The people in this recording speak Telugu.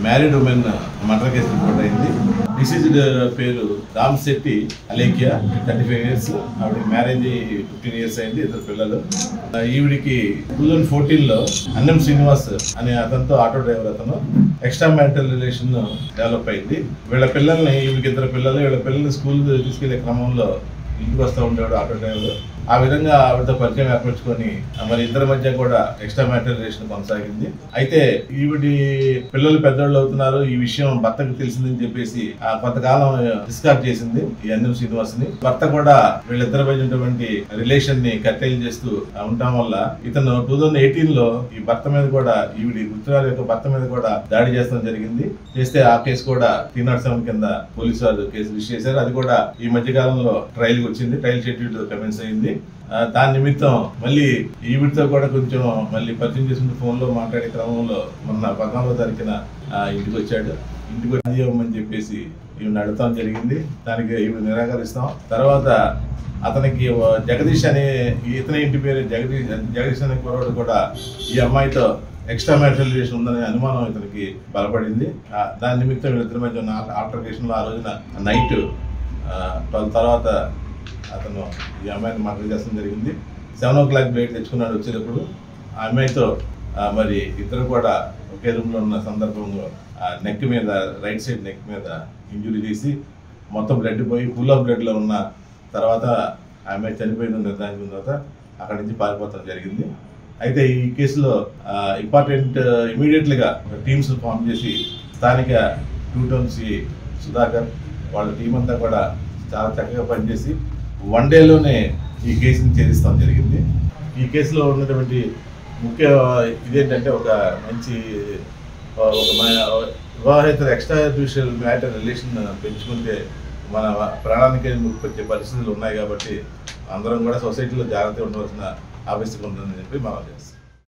Married women murder case report అయింది. డిసీజ్డ్ పేరు రామ్ శెట్టి అలేఖ్య, 35 years. ఆవిడకి మ్యారేజ్ 15 years అయింది, 2 పిల్లలు. ఈవిడికి 2014లో అన్నం శ్రీనివాస్ అనే అతనితో ఆటో డ్రైవర్ అతను ఎక్స్ట్రా మ్యారిటల్ రిలేషన్ డెవలప్ అయింది. వీళ్ళ పిల్లల్ని, ఈవిడికి 2 పిల్లలు, వీళ్ళ పిల్లల్ని స్కూల్ తీసుకెళ్లే క్రమంలో ఇంటికి వస్తూ ఉండేవాడు ఆటో డ్రైవర్. ఆ విధంగా ఆవిడతో పరిచయం ఏర్పరచుకొని మరి ఇద్దరి మధ్య కూడా ఎక్స్ట్రా మ్యారిటల్ రిలేషన్ కొనసాగింది. అయితే ఈవిడి పిల్లలు పెద్దోళ్ళు అవుతున్నారు, ఈ విషయం భర్తకు తెలిసిందని చెప్పేసి కొంతకాలం డిస్కార్డ్ చేసింది ఈ అన్నం శ్రీనివాస్ ని. భర్త కూడా వీళ్ళిద్దరి మధ్య ఉన్నటువంటి రిలేషన్ ని కట్టేలు చేస్తూ ఉండటం వల్ల ఇతను 2018లో ఈ భర్త మీద కూడా, ఈవిడి గుర్తురాల యొక్క భర్త మీద కూడా దాడి చేస్తాం జరిగింది. చేస్తే ఆ కేసు కూడా 307 కింద పోలీసు వారు కేసు రిజిస్టర్ చేశారు. అది కూడా ఈ మధ్య కాలంలో ట్రయల్ వచ్చింది, ట్రయల్ షెడ్యూల్ కమెన్స్ అయింది. దాని నిమిత్తం మళ్ళీ ఈవిడితో కూడా కొంచెం మళ్ళీ పరిచయం చేసుకుంటూ ఫోన్లో మాట్లాడే క్రమంలో మొన్న 14వ తారీఖున ఇంటికి వచ్చాడు. ఇంటికి ఇవ్వమని చెప్పేసి ఈవిని అడుగుతాం జరిగింది. దానికి ఈవిడ నిరాకరిస్తాం. తర్వాత అతనికి జగదీష్ అనే, ఇతని ఇంటి పేరు జగదీష్ అనే కుర్రాడు కూడా ఈ అమ్మాయితో ఎక్స్ట్రా మ్యారిటల్ రిలేషన్ ఉందనే అనుమానం ఇతనికి బలపడింది. దాని నిమిత్తం వీళ్ళిద్దరి మధ్య ఉన్న ఆల్టర్కేషన్లో ఆ రోజున నైట్ 12 తర్వాత అతను ఈ అమ్మాయిని మర్డర్ చేస్తడం జరిగింది. 7 o'clock బయట తెచ్చుకున్నాడు. వచ్చేటప్పుడు ఆ అమ్మాయితో మరి ఇద్దరు కూడా ఒకే రూమ్లో ఉన్న సందర్భంలో నెక్ మీద, రైట్ సైడ్ నెక్ మీద ఇంజురీ చేసి మొత్తం బ్లడ్ పోయి ఫుల్ ఆఫ్ బ్లడ్లో ఉన్న తర్వాత ఆ అమ్మాయి చనిపోయిందని నిర్ధారించిన తర్వాత అక్కడి నుంచి పారిపోవడం జరిగింది. అయితే ఈ కేసులో ఇమీడియట్గా టీమ్స్ ఫామ్ చేసి స్థానిక 2 Town సుధాకర్ వాళ్ళ టీం అంతా కూడా చాలా చక్కగా పనిచేసి 1 dayలోనే ఈ కేసుని ఛేదిస్తాం జరిగింది. ఈ కేసులో ఉన్నటువంటి ముఖ్య ఇదేంటంటే ఒక మంచి వివాహేతర ఎక్స్ట్రా జ్యుడిషియల్ మ్యాటర్ రిలేషన్ పెంచుకుంటే మన ప్రాణానికి వచ్చే పరిస్థితులు ఉన్నాయి. కాబట్టి అందరం కూడా సొసైటీలో జాగ్రత్తగా ఉండవలసిన ఆవశ్యకత ఉందని చెప్పి మనం చేస్తాం.